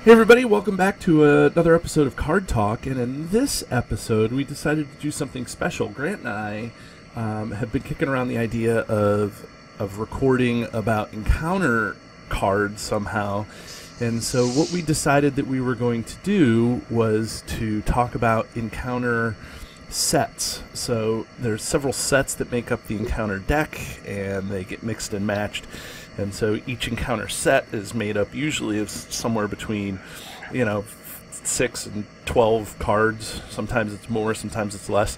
Hey everybody, welcome back to another episode of Card Talk, and in this episode we decided to do something special. Grant and I have been kicking around the idea of recording about encounter cards somehow, and so what we decided that we were going to do was to talk about encounter sets. So there's several sets that make up the encounter deck, and they get mixed and matched. And so each encounter set is made up usually of somewhere between, 6 and 12 cards. Sometimes it's more, sometimes it's less.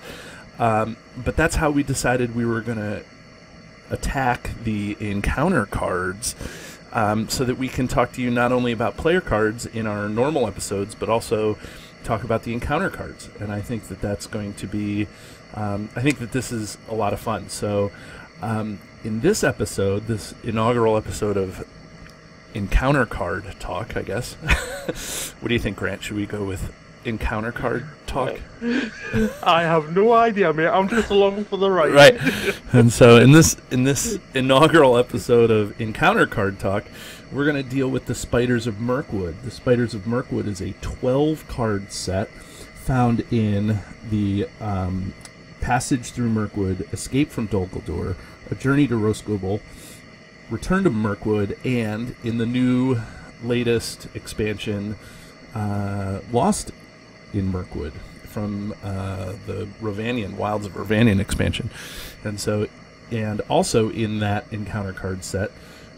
But that's how we decided we were going to attack the encounter cards, so that we can talk to you not only about player cards in our normal episodes, but also talk about the encounter cards. And I think that that's going to be, I think that this is a lot of fun. So in this episode, this inaugural episode of Encounter Card Talk, I guess. What do you think, Grant? Should we go with Encounter Card Talk? I have no idea, mate. I'm just along for the ride. Right. And so in this inaugural episode of Encounter Card Talk, we're going to deal with the Spiders of Mirkwood. The Spiders of Mirkwood is a 12-card set found in the Passage Through Mirkwood, Escape from Dol Guldur, A Journey to Rhosgobel, Return to Mirkwood, and in the new latest expansion, Lost in Mirkwood, from the Rovanian, Wilds of Rovanian expansion. And so, and also in that encounter card set,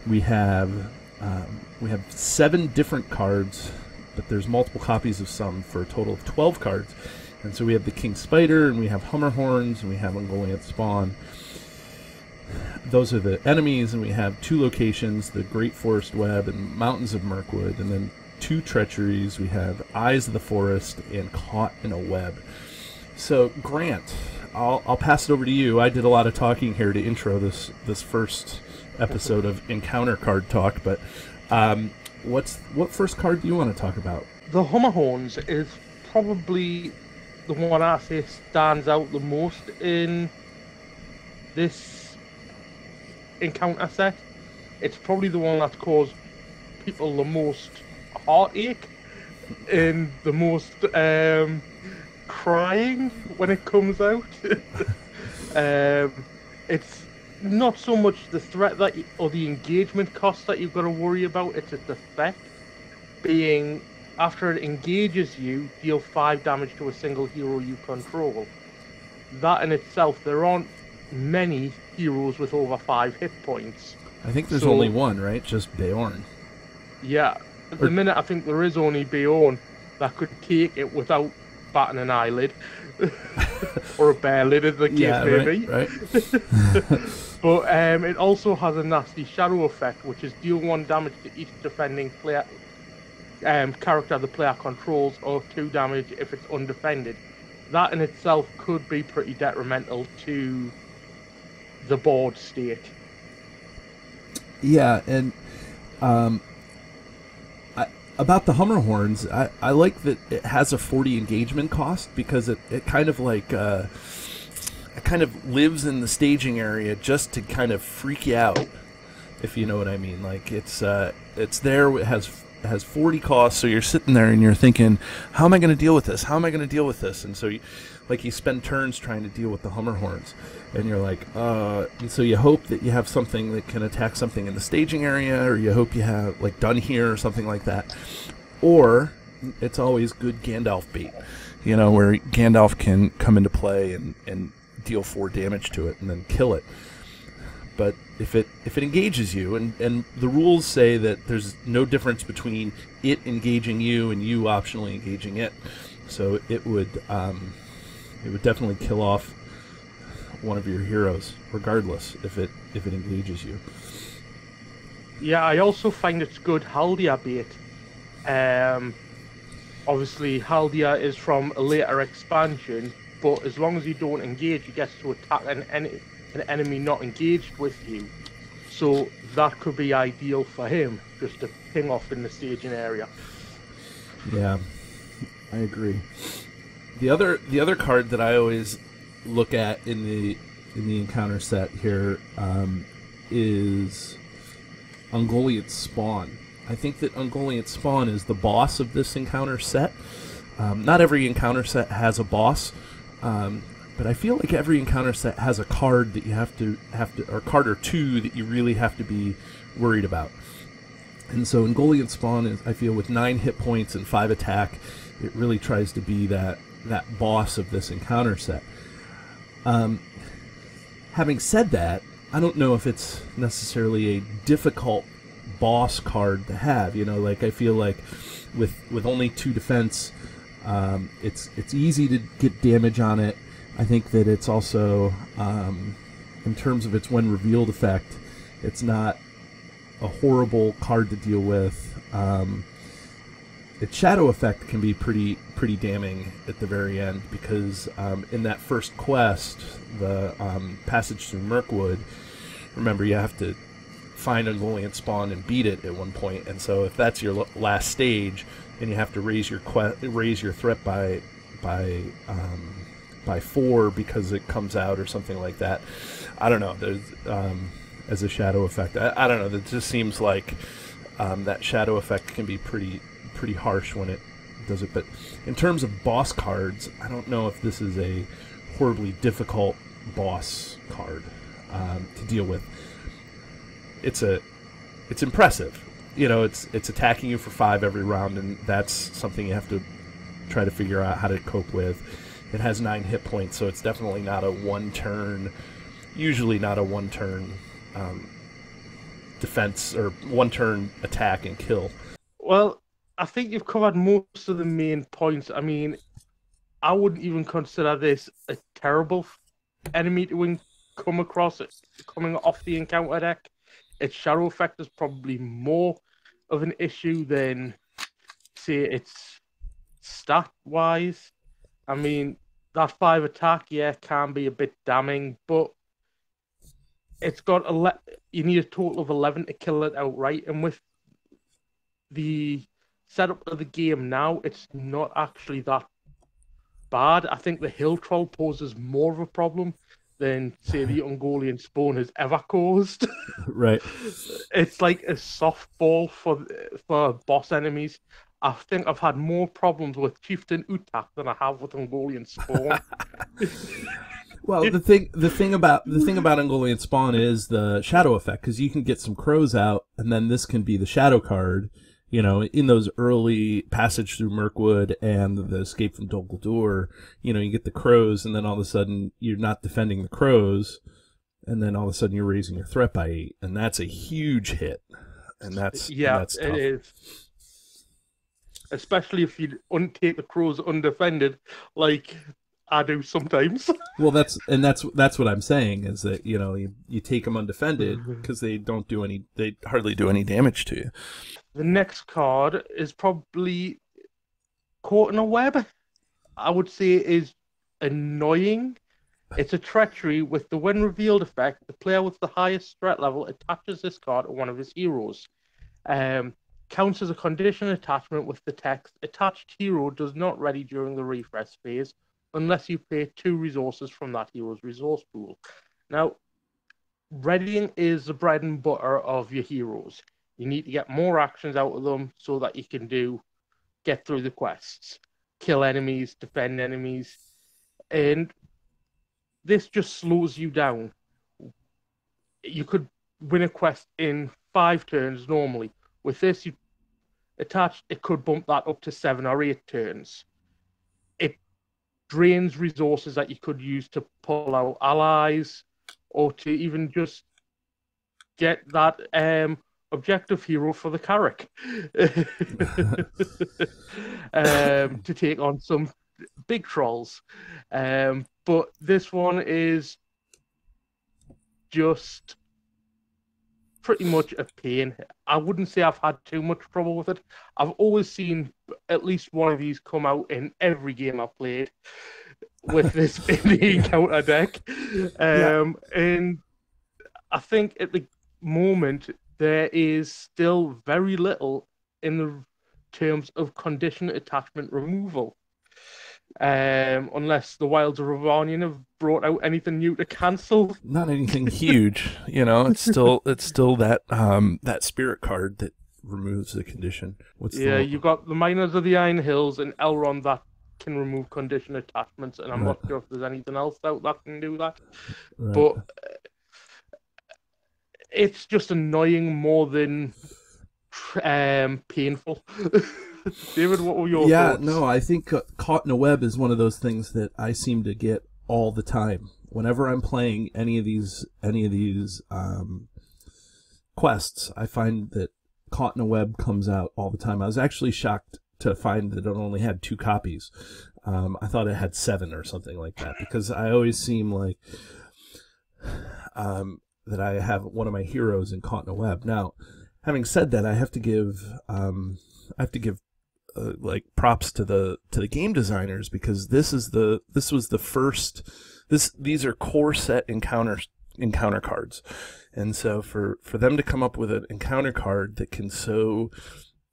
we have 7 different cards, but there's multiple copies of some for a total of 12 cards. And so we have the King Spider, and we have Hummerhorns, and we have Ungoliant Spawn. Those are the enemies, and we have 2 locations, the Great Forest Web and Mountains of Mirkwood, and then 2 treacheries. We have Eyes of the Forest and Caught in a Web. So, Grant, I'll pass it over to you. I did a lot of talking here to intro this first episode of Encounter Card Talk, but what first card do you want to talk about? The Hummerhorns is probably the one I say stands out the most in this encounter set. It's probably the one that's caused people the most heartache and the most crying when it comes out. It's not so much the threat that or the engagement cost that you've got to worry about, it's its effect. Being, after it engages you, deal 5 damage to a single hero you control. That in itself, there aren't many heroes with over 5 hit points. I think there's only one, right? Just Beorn. Yeah. At the minute, I think there is only Beorn that could take it without batting an eyelid. Or a bare lid, as the case may be. Right. But it also has a nasty shadow effect, which is deal 1 damage to each defending player character the player controls, or 2 damage if it's undefended. That in itself could be pretty detrimental to the board state. Yeah, and about the Hummerhorns, I like that it has a 40 engagement cost, because it kind of like it kind of lives in the staging area just to kind of freak you out, if you know what I mean. Like it's there, it has 40 costs, so you're sitting there and you're thinking, how am I going to deal with this? How am I going to deal with this? And so you spend turns trying to deal with the Hummerhorns, and you're like, and so you hope that you have something that can attack something in the staging area, or you hope you have like done here or something like that. Or it's always good Gandalf bait, where Gandalf can come into play and deal 4 damage to it and then kill it. But if it engages you, and the rules say that there's no difference between it engaging you and you optionally engaging it, so it would definitely kill off one of your heroes, regardless if it engages you. Yeah, I also find it's good Haldia bait. Obviously, Haldia is from a later expansion, but as long as you don't engage, you get to attack an enemy not engaged with you. So that could be ideal for him, just to ping off in the staging area. Yeah, I agree. The other card that I always look at in the encounter set here is Ungoliant Spawn. I think that Ungoliant Spawn is the boss of this encounter set. Not every encounter set has a boss, but I feel like every encounter set has a card that you have to, or a card or two that you really have to be worried about. And so Ungoliant Spawn is, I feel, with 9 hit points and 5 attack, it really tries to be that boss of this encounter set. Having said that, I don't know if it's necessarily a difficult boss card to have. You know, like I feel like with only 2 defense, it's easy to get damage on it. I think that it's also, in terms of its when revealed effect, it's not a horrible card to deal with. Its shadow effect can be pretty damning at the very end, because in that first quest, the passage through Mirkwood, remember you have to find a Ungoliant Spawn and beat it at one point, and so if that's your last stage, and you have to raise your threat by 4 because it comes out or something like that. I don't know. There's as a shadow effect. I don't know. That just seems like that shadow effect can be pretty harsh when it does it. But in terms of boss cards, I don't know if this is a horribly difficult boss card to deal with. It's impressive. You know, it's attacking you for 5 every round, and that's something you have to try to figure out how to cope with. It has 9 hit points, so it's definitely not a usually not a one-turn defense or one-turn attack and kill. Well, I think you've covered most of the main points. I mean, I wouldn't even consider this a terrible enemy to come across coming off the encounter deck. Its shadow effect is probably more of an issue than, say, its stat-wise. I mean, that 5 attack, yeah, can be a bit damning, but it's got you need a total of 11 to kill it outright, and with the setup of the game now, it's not actually that bad. I think the Hill Troll poses more of a problem than, say, the Ungoliant Spawn has ever caused. Right. It's like a softball for boss enemies. I think I've had more problems with Chieftain Utak than I have with Ungoliant Spawn. Well, the thing about Ungoliant Spawn is the shadow effect, because you can get some crows out, and then this can be the shadow card. You know, in those early passage through Mirkwood and the escape from Dol Guldur, you know, you get the crows, and then all of a sudden you're not defending the crows, and then all of a sudden you're raising your threat by 8, and that's a huge hit, and that's tough. It is. Especially if you take the crows undefended, like I do sometimes. Well, that's what I'm saying, is that, you know, you take them undefended because they hardly do any damage to you. The next card is probably Caught in a Web. I would say is annoying. It's a treachery with the when revealed effect. The player with the highest threat level attaches this card to one of his heroes. Counts as a condition attachment with the text, attached hero does not ready during the refresh phase unless you pay 2 resources from that hero's resource pool. Now, readying is the bread and butter of your heroes. You need to get more actions out of them so that you can get through the quests, kill enemies, defend enemies, and this just slows you down. You could win a quest in 5 turns normally. With this, it could bump that up to 7 or 8 turns. It drains resources that you could use to pull out allies, or to even just get that objective hero for the Carrick to take on some big trolls. But this one is just pretty much a pain. I wouldn't say I've had too much trouble with it. I've always seen at least one of these come out in every game I've played with this in the encounter deck. And I think at the moment there is still very little in the terms of condition attachment removal. Unless the Wilds of Ravanian have brought out anything new to cancel. Not anything huge, you know. It's still that that spirit card that removes the condition. What's Yeah, the you got the Miners of the Iron Hills and Elrond that can remove condition attachments, and I'm right? not sure if there's anything else out that can do that. Right. But it's just annoying more than painful. David, what were your Yeah, thoughts? no, I think caught in a web is one of those things that I seem to get all the time. Whenever I'm playing any of these quests, I find that caught in a web comes out all the time. I was actually shocked to find that it only had 2 copies. I thought it had 7 or something like that, because I always seem like that I have one of my heroes in caught in a web. Now, having said that, I have to give like props to the game designers, because these are core set encounter cards, and so for them to come up with an encounter card that can so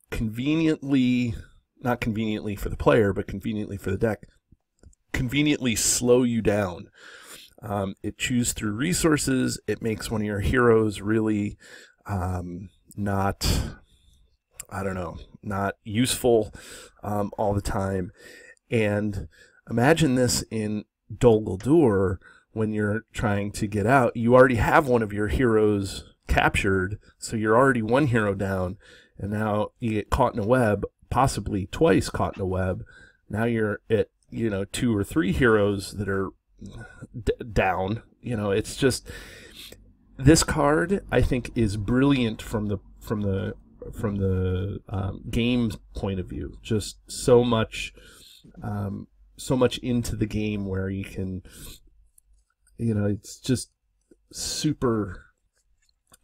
conveniently, not conveniently for the player but conveniently for the deck, conveniently slow you down. It chews through resources. It makes one of your heroes really not useful all the time. And imagine this in Dol Guldur, when you're trying to get out. You already have one of your heroes captured, so you're already 1 hero down, and now you get caught in a web, possibly twice caught in a web. Now you're at 2 or 3 heroes that are down. It's just, this card I think is brilliant from the game point of view. Just so much into the game where you can, it's just super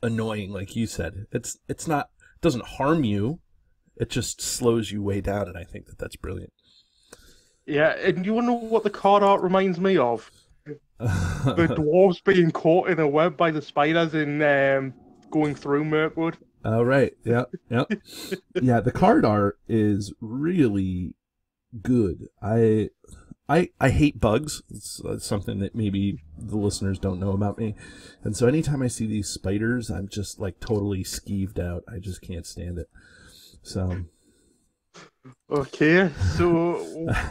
annoying, like you said. It doesn't harm you, it just slows you way down, and I think that that's brilliant. Yeah, and you want to know what the card art reminds me of? The dwarves being caught in a web by the spiders in going through Mirkwood. Oh, right. Yeah. Yeah. Yeah. The card art is really good. I hate bugs. It's something that maybe the listeners don't know about me. And so anytime I see these spiders, I'm just like totally skeeved out. I just can't stand it. So. Okay. So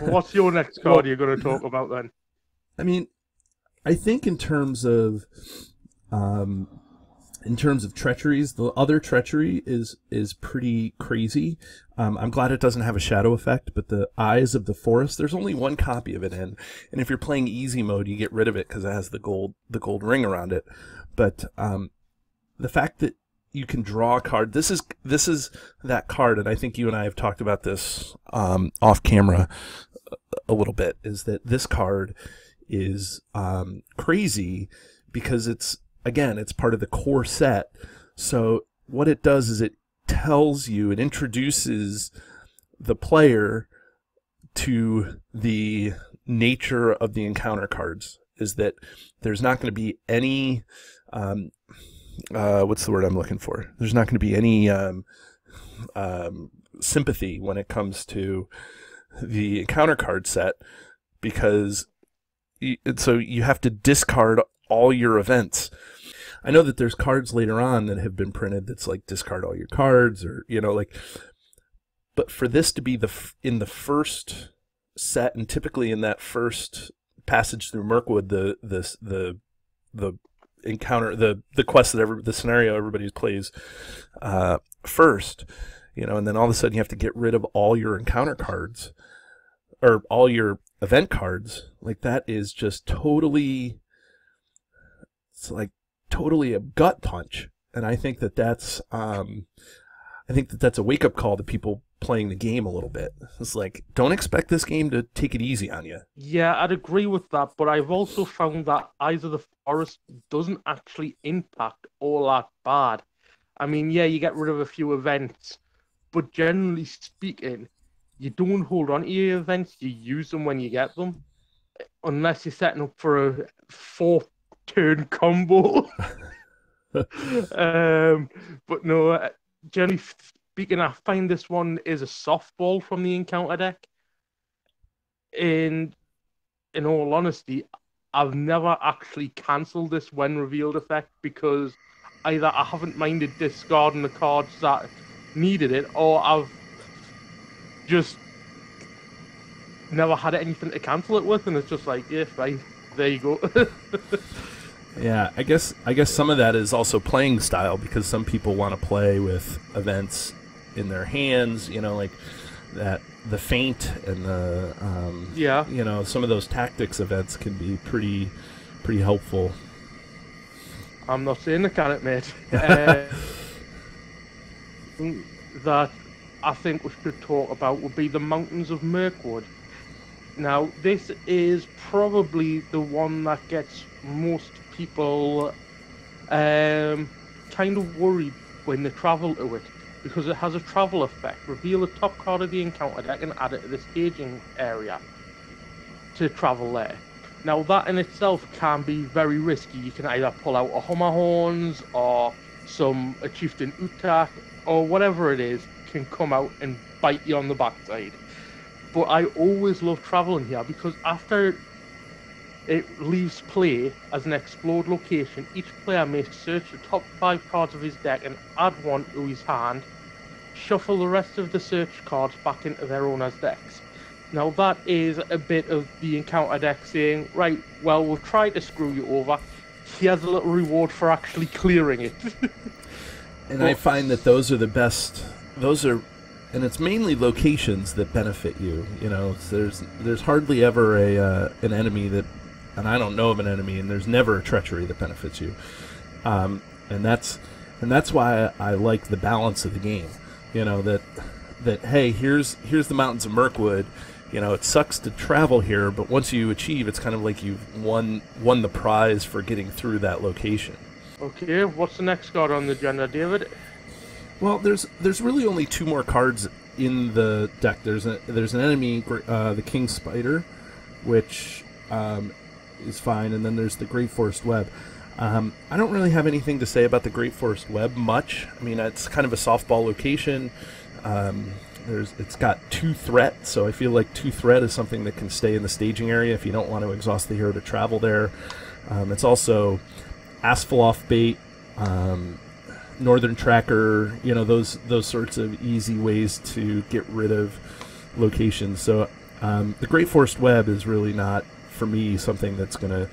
what's your next card you're going to talk about then? I mean, I think in terms of treacheries, the other treachery is pretty crazy. I'm glad it doesn't have a shadow effect, but the Eyes of the Forest, there's only 1 copy of it in, and if you're playing easy mode, you get rid of it because it has the gold ring around it. But the fact that you can draw a card, this is that card, and I think you and I have talked about this off camera a little bit, is that this card is crazy because it's part of the core set. So what it does is it introduces the player to the nature of the encounter cards, is that there's not going to be any what's the word I'm looking for? There's not going to be any sympathy when it comes to the encounter card set, because so you have to discard all your events. I know that there's cards later on that have been printed that's like discard all your cards, or but for this to be in the first set, and typically in that first passage through Mirkwood, the encounter, the quest that the scenario everybody plays first, and then all of a sudden you have to get rid of all your encounter cards or all your event cards. Like, that is just totally a gut punch, and I think that's a wake up call to people playing the game a little bit. It's like, don't expect this game to take it easy on you. Yeah, I'd agree with that, but I've also found that Eyes of the Forest doesn't actually impact all that bad. I mean, yeah, you get rid of a few events, but generally speaking, you don't hold on to your events, you use them when you get them, unless you're setting up for a 4-turn combo. But no, generally speaking, I find this one is a softball from the encounter deck. In all honesty, I've never actually cancelled this when revealed effect, because either I haven't minded discarding the cards that needed it, or I've just never had anything to cancel it with, and it's just like, yeah, fine, there you go. Yeah, I guess some of that is also playing style, because some people want to play with events in their hands, like that the feint and the some of those tactics events can be pretty helpful. I'm not saying they can't, mate. That I think we should talk about would be the Mountains of Mirkwood. Now, this is probably the one that gets most people kind of worried when they travel to it, because it has a travel effect. Reveal the top card of the encounter deck and add it to the staging area to travel there. Now, that in itself can be very risky. You can either pull out a Hummer Horns or a Chieftain Utak or whatever it is can come out and bite you on the backside. But I always love traveling here, because after it leaves play as an explored location, each player may search the top 5 cards of his deck and add one to his hand, shuffle the rest of the search cards back into their owner's decks. Now, that is a bit of the encounter deck saying, right, well, we'll try to screw you over. Here's a little reward for actually clearing it. And I find that those are the best. And it's mainly locations that benefit you. There's hardly ever an enemy that, and I don't know of an enemy, and there's never a treachery that benefits you. And that's why I like the balance of the game. That hey, here's the Mountains of Mirkwood. It sucks to travel here, but once you achieve, it's kind of like you've won the prize for getting through that location. Okay, what's the next card on the agenda, David? Well, there's really only 2 more cards in the deck. There's an enemy, the King Spider, which is fine, and then there's the Great Forest Web. I don't really have anything to say about the Great Forest Web much. I mean, it's kind of a softball location. It's got 2 threat, so I feel like 2 threat is something that can stay in the staging area if you don't want to exhaust the hero to travel there. It's also Asphalov bait, Northern Tracker, those sorts of easy ways to get rid of locations. So the Great Forest Web is really not, for me, something that's going to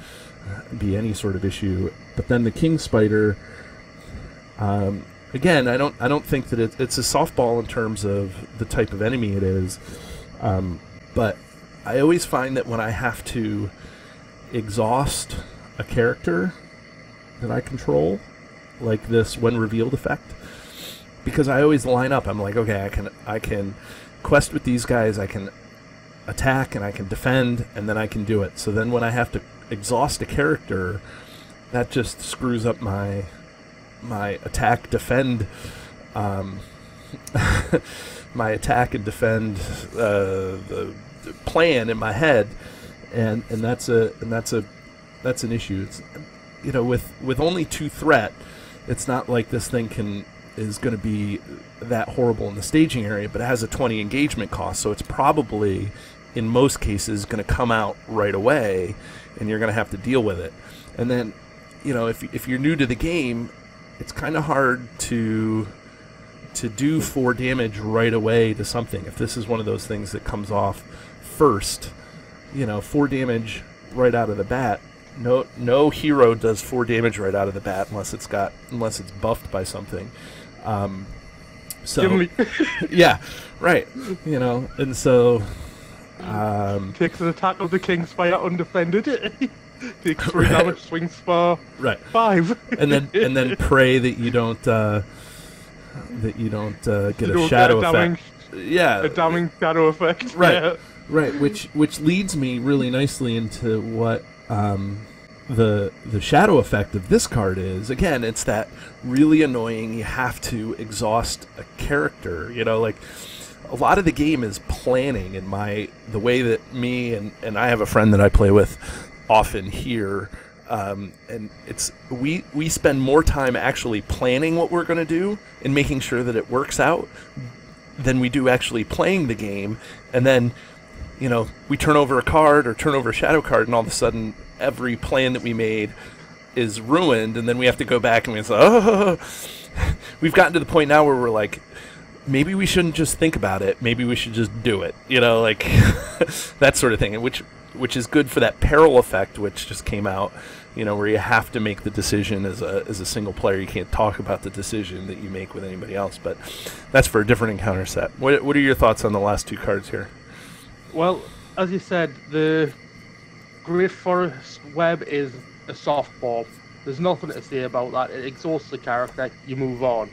be any sort of issue. But then the King Spider, again, I don't think that it's a softball in terms of the type of enemy it is. But I always find that when I have to exhaust a character that I control, like this when revealed effect, because I always line up. I'm like, okay, I can quest with these guys, I can attack and I can defend, and then I can do it. So then when I have to exhaust a character, that just screws up my attack defend my attack and defend the plan in my head, and that's an issue. It's with only 2 threat, it's not like this thing is going to be that horrible in the staging area, but it has a 20 engagement cost, so it's probably, in most cases, going to come out right away, and you're going to have to deal with it. And then, if you're new to the game, it's kind of hard to do 4 damage right away to something. If this is one of those things that comes off first, 4 damage right out of the bat. No hero does 4 damage right out of the bat unless it's buffed by something. So yeah, right. And so takes an attack of the King Spider undefended. Takes 3 damage, swings for 5, and then pray that you don't get a shadow effect. A damning shadow effect. Right. Yeah. Right. Which leads me really nicely into what the shadow effect of this card is. Again, it's that really annoying, you have to exhaust a character. Like a lot of the game is planning, in the way that me and I have a friend that I play with often here, and it's we spend more time actually planning what we're going to do and making sure that it works out than we do actually playing the game. And then we turn over a card or turn over a shadow card, and all of a sudden every plan that we made is ruined, and then we have to go back and we say, oh, we've gotten to the point now where we're like, maybe we shouldn't just think about it. Maybe we should just do it. You know, like that sort of thing. And which is good for that peril effect, which just came out. You know, where you have to make the decision as a single player. You can't talk about the decision that you make with anybody else. But that's for a different encounter set. What are your thoughts on the last two cards here? Well, as you said, the Great Forest Web is a softball. There's nothing to say about that. It exhausts the character. You move on.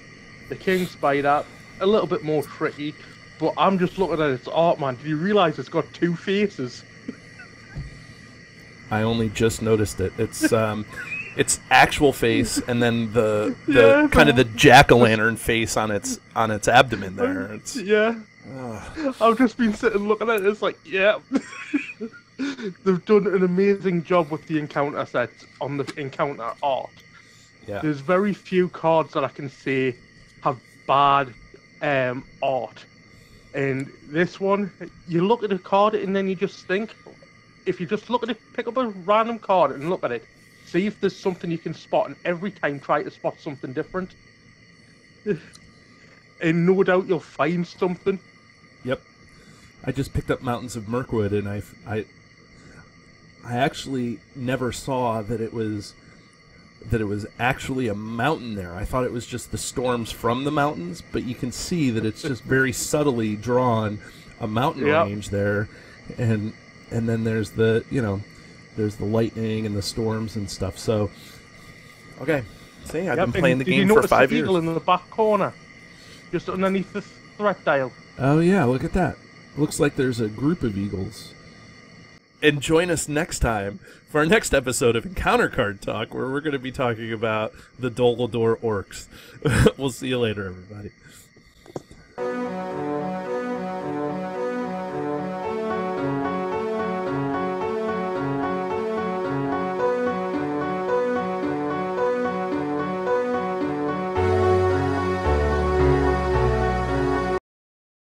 The King Spider, a little bit more tricky, but I'm just looking at its art, man. Do you realise it's got two faces? I only just noticed it. It's its actual face, and then the kind of the jack-o'-lantern face on its abdomen there. It's, I've just been sitting looking at it. It's like, yeah, they've done an amazing job with the encounter sets on the encounter art. Yeah, there's very few cards that I can say have bad art, and this one, you look at a card and then you just think. If you just look at it, pick up a random card and look at it, see if there's something you can spot, and every time try to spot something different. And no doubt you'll find something. Yep. I just picked up Mountains of Mirkwood, and I actually never saw that it was actually a mountain there. I thought it was just the storms from the mountains, but you can see that it's just very subtly drawn a mountain range there, and then there's the lightning and the storms and stuff. So, okay. See, I've been playing the game for 5 years. Eagle in the back corner, just underneath the threat dial. Oh yeah, look at that. Looks like there's a group of eagles. And join us next time for our next episode of Encounter Card Talk, where we're going to be talking about the Dolador Orcs. We'll see you later, everybody.